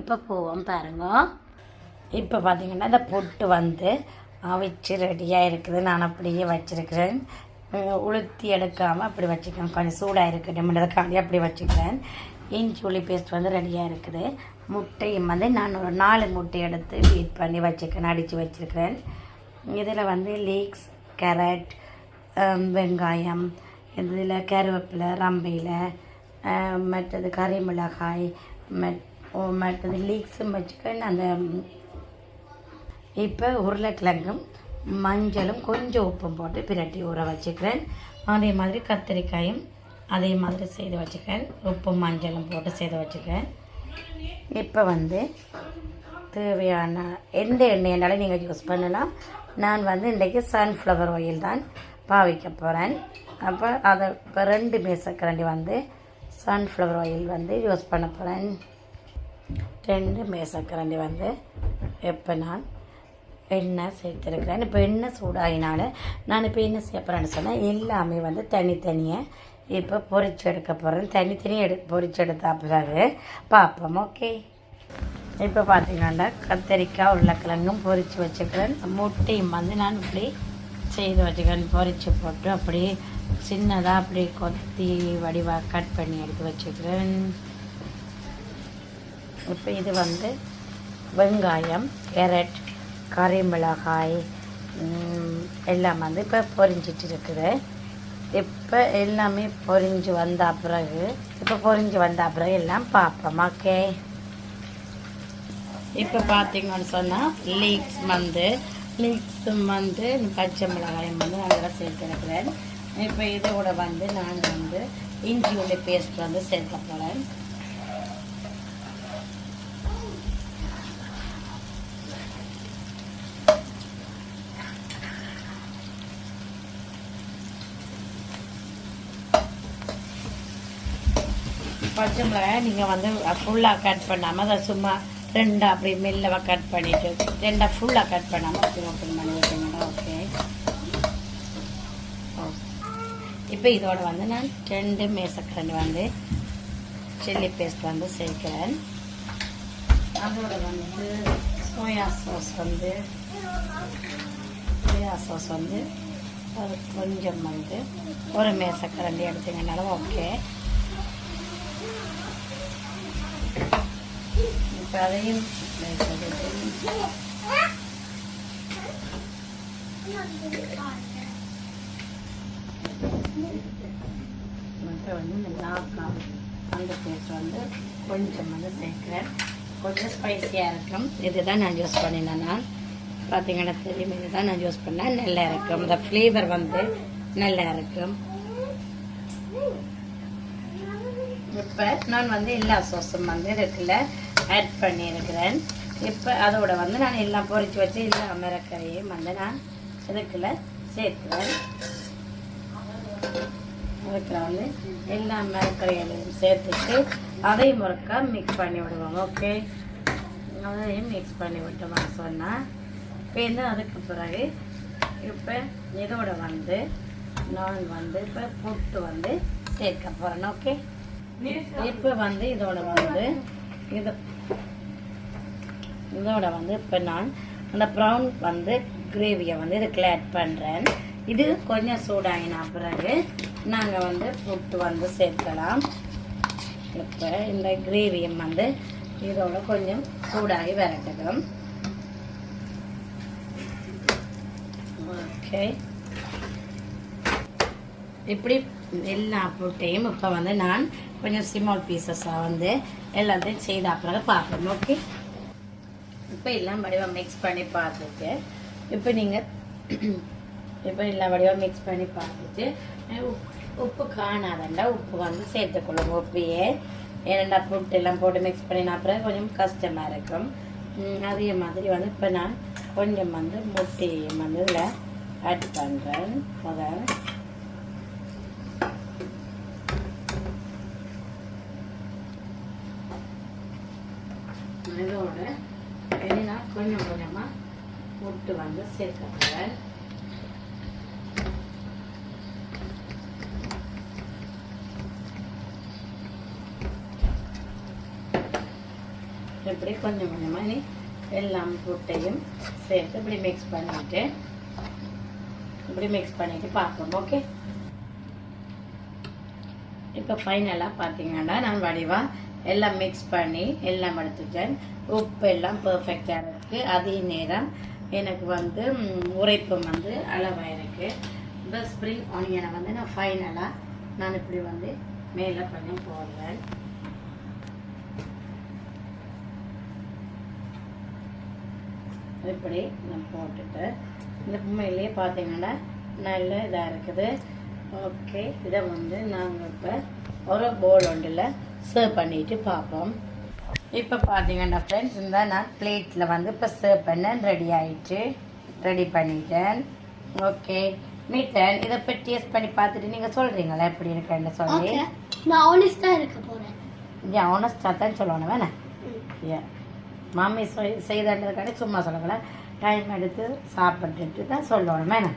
இப்போ போவோம் பாருங்க. இப்போ பார்த்தீங்கன்னா இந்த பொட்டு வந்து அவிச்சு ரெடியாக இருக்குது. நான் அப்படியே வச்சுருக்கிறேன். உளுத்தி எடுக்காமல் அப்படி வச்சுக்கிறேன். கொஞ்சம் சூடாக இருக்குதுன்றதுக்காண்டி அப்படி வச்சுக்கிறேன். இஞ்சி உள்ளி பேஸ்ட் வந்து ரெடியாக இருக்குது. முட்டையும் வந்து நான் ஒரு 4 முட்டை எடுத்து பீட் பண்ணி வச்சுக்கிறேன், அடித்து வச்சுருக்கிறேன். இதில் வந்து லீக்ஸ், கேரட், வெங்காயம், இதில் கருவேப்பிலை, ரம்பையில், மற்றது கறி மிளகாய், மற்றது லீக்ஸும் வச்சுக்கிறேன். அந்த இப்போ உருளைக்கிழங்கும் மஞ்சளும் கொஞ்சம் உப்பும் போட்டு பிரட்டி ஊற வச்சுக்கிறேன். அதே மாதிரி கத்திரிக்காயும் அதே மாதிரி செய்து வச்சுக்கிறேன். உப்பும் மஞ்சளும் போட்டு செய்து வச்சுக்கிறேன். இப்போ வந்து தேவையான எந்த எண்ணெய்னாலும் நீங்கள் யூஸ் பண்ணலாம். நான் வந்து இன்றைக்கி சன்ஃப்ளவர் ஆயில் தான் பாவிக்க போகிறேன். அப்போ அதை இப்போ 2 மேசக்கரண்டி வந்து சன்ஃப்ளவர் ஆயில் வந்து யூஸ் பண்ண போகிறேன். 2 மேசக்கரண்டி வந்து இப்போ நான் எண்ணெய் சேர்த்துருக்கிறேன். இப்போ எண்ணெய் சூடாகினால நான் இப்போ என்ன செய்ய போகிறேன்னு சொன்னால் எல்லாமே வந்து தனித்தனியாக இப்போ பொரிச்சு எடுக்க போகிறேன். தனித்தனியாக பொரிச்சு எடுத்த பிறகு பார்ப்போம். ஓகே. இப்போ பார்த்தீங்கன்னா கத்திரிக்காய் உருளைக்கிழங்கும் பொரித்து வச்சுக்கிறேன். முட்டையும் வந்து நான் இப்படி செய்து வச்சுக்கிறேன். பொரித்து போட்டு அப்படியே சின்னதாக அப்படி கொத்தி வடிவாக கட் பண்ணி எடுத்து வச்சுக்கிறேன். இப்போ இது வந்து வெங்காயம், கேரட், கறி மிளகாய் எல்லாம் வந்து இப்போ பொரிஞ்சிட்டு இருக்குது. இப்போ எல்லாமே பொரிஞ்சு வந்த பிறகு எல்லாம் பார்ப்போம். ஓகே. இப்போ பார்த்தீங்கன்னு சொன்னால் லீக்ஸும் வந்து பச்சை மிளகாயும் வந்து நல்லா சேர்த்துருக்கிறேன். இப்போ இதோட வந்து நான் வந்து இஞ்சி உள்ளி பேஸ்ட் வந்து சேர்க்க போகிறேன். பச்சை மிளகாய் நீங்கள் வந்து ஃபுல்லாக கட் பண்ணாமல் அதை சும்மா 2 அப்படி மெல்லவாக கட் பண்ணிவிட்டு 2 ஃபுல்லாக கட் பண்ணாமல் அப்படி ஓப்பன் பண்ணி வச்சுங்கன்னா ஓகே. இப்போ இதோட வந்து நான் 2 மேசக்கரண்டி வந்து சில்லி பேஸ்ட் வந்து சேர்க்கிறேன். அதோட வந்து சோயா சாஸ் வந்து அது கொஞ்சம் வந்து 1 மேசக்கரண்டி எடுத்தீங்கன்னாலும் ஓகே. இப்போ அதையும் வந்து அந்த பேஸ்ட் வந்து கொஞ்சம் வந்து சேர்க்குறேன். கொஞ்சம் ஸ்பைஸியாக இருக்கும். இதுதான் நான் யூஸ் பண்ணினேன். நான் பார்த்தீங்கன்னா தெரியும், இதுதான் நான் யூஸ் பண்ணேன். நல்லா இருக்கும். இந்த ஃப்ளேவர் வந்து நல்லா இருக்கும். இப்போ நான் வந்து எல்லா சாஸும் வந்து இதுக்குள்ள ஆட் பண்ணியிருக்கிறேன். இப்போ அதோட வந்து நான் எல்லாம் பொரித்து வச்சு எல்லா மிளகாயையும் வந்து நான் இதுக்குள்ள சேர்க்குறேன். அதுக்குள்ள வந்து எல்லா மிளகாயையும் சேர்த்துட்டு அதையும் ஒருக்கா மிக்ஸ் பண்ணி விடுவோம். ஓகே. அதையும் மிக்ஸ் பண்ணி விட்டோம்னு சொன்னால் இப்போ அதுக்கு பிறகு இப்போ இதோட வந்து நான் வந்து இப்போ புட்டு வந்து சேர்க்க போகிறேன். ஓகே. இப்போ வந்து இதோட வந்து இப்போ நான் அந்த ப்ரௌன் வந்து கிரேவியை வந்து இதுக்குள்ள ஆட் பண்ணுறேன். இது கொஞ்சம் சூடாகினா பிறகு நாங்கள் வந்து புட்டு வந்து சேர்க்கலாம். இப்போ இந்த கிரேவியும் வந்து இதோட கொஞ்சம் சூடாகி வரட்டும். ஓகே. இப்படி எல்லா புட்டையும் இப்போ வந்து நான் கொஞ்சம் ஸ்மால் பீசஸாக வந்து எல்லாத்தையும் செய்த பிறகு பார்ப்போம். ஓகே. இப்போ எல்லாம் வடிவாக மிக்ஸ் பண்ணி பார்த்துட்டு இப்போ நீங்கள் இப்போ எல்லா வடிவாக மிக்ஸ் பண்ணி பார்த்துட்டு உப்பு காணாதண்டா உப்பு வந்து சேர்த்துக்கொள்ளுங்க. உப்பையே ஏனண்டா புட்டு எல்லாம் போட்டு மிக்ஸ் பண்ணினா பிறகு கொஞ்சம் கஷ்டமாக இருக்கும். அதே மாதிரி வந்து இப்போ நான் கொஞ்சம் வந்து முட்டையும் வந்து இதில் ஆட் பண்ணுறேன். முதல் இதோட என்ன கொஞ்சம் கொஞ்சமாக முட்டை வந்து சேர்க்கிறேன். இப்படி கொஞ்சம் கொஞ்சமாக நீ எல்லாம் புட்டையும் சேர்த்து இப்படி மிக்ஸ் பண்ணிட்டு பார்ப்போம். ஓகே, இப்போ ஃபைனலாக பார்த்தீங்கன்னா நான் வடிவாக எல்லாம் மிக்ஸ் பண்ணி எல்லாம் எடுத்துட்டேன். உப்பு எல்லாம் பர்ஃபெக்டாக இருக்குது. அதே நேரம் எனக்கு வந்து உரைப்பும் வந்து அளவாக இருக்குது. இப்போ ஸ்ப்ரிங் ஆனியனை வந்து நான் ஃபைனலாக நான் இப்படி வந்து மேலே பண்ணி போடுறேன். இப்படி நான் போட்டுட்டு இந்த உண்மையிலேயே பார்த்தீங்கன்னா நல்ல இதாக இருக்குது. ஓகே, இதை வந்து நாங்கள் இப்போ ஒரு பவுல் ஒன்றில் சர்வ் பண்ணிட்டு பார்ப்போம். இப்போ பார்த்தீங்கன்னா ஃப்ரெண்ட்ஸ், இந்த நான் பிளேட்டில் வந்து இப்போ சர்வ் பண்ண ரெடி பண்ணிட்டேன். ஓகே, மீட்டன் இதை போய் டேஸ்ட் பண்ணி பார்த்துட்டு நீங்கள் சொல்கிறீங்களா எப்படி இருக்குன்னு சொல்லி. நான் ஆனஸ்டாக இருக்க போகிறேன். ஏன் ஆனஸ்டாக தான் சொல்லணும் வேணா? ஏன் மாமி செய்ததுக்காண்டி சும்மா சொல்லக்கூடாது, டைம் எடுத்து சாப்பிட்டுட்டு தான் சொல்லணும் வேணா?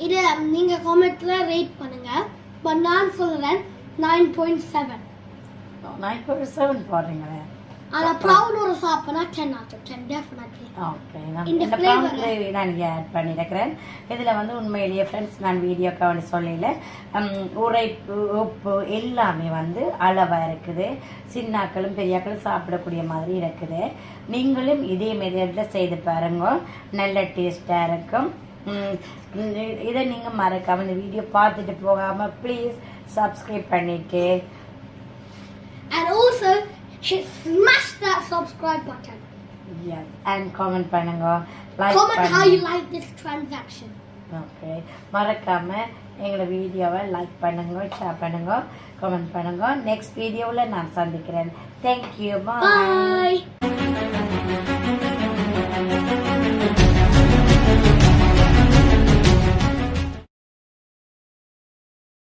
இதை நீங்கள் காமெண்ட்டில் ரேட் பண்ணுங்கள். பட் நான் சொல்கிறேன் 9.7. 9.7 போடுறீங்களே. ஆனால் ப்ரௌனோட சாப்பிட்னா 10 out of 10 டெஃபினெட்லி. ஓகே, இந்த ப்ரௌன் கிரேவி நான் இங்கே ஆட் பண்ணியிருக்கிறேன். இதில் வந்து உண்மையிலேயே ஃப்ரெண்ட்ஸ் நான் வீடியோக்கு வந்து சொல்லல, உரைப்பு உப்பு எல்லாமே வந்து அளவாக இருக்குது. சின்னாக்களும் பெரியாக்களும் சாப்பிடக்கூடிய மாதிரி இருக்குது. நீங்களும் இதே மெத்தடில் செய்து பாருங்க, நல்ல டேஸ்ட்டாக இருக்கும். இதை நீங்கள் மறக்காமல் இந்த வீடியோ பார்த்துட்டு போகாமல் ப்ளீஸ் சப்ஸ்கிரைப் பண்ணிவிட்டு and also smash that subscribe button. Yes, and comment பண்ணுங்க, like comment how you like this transaction. Okay, மறக்காம எங்களோட வீடியோவை லைக் பண்ணுங்க, ஷேர் பண்ணுங்க, கமெண்ட் பண்ணுங்க. நெக்ஸ்ட் வீடியோவில் நான் சந்திக்கிறேன். Thank you. Bye.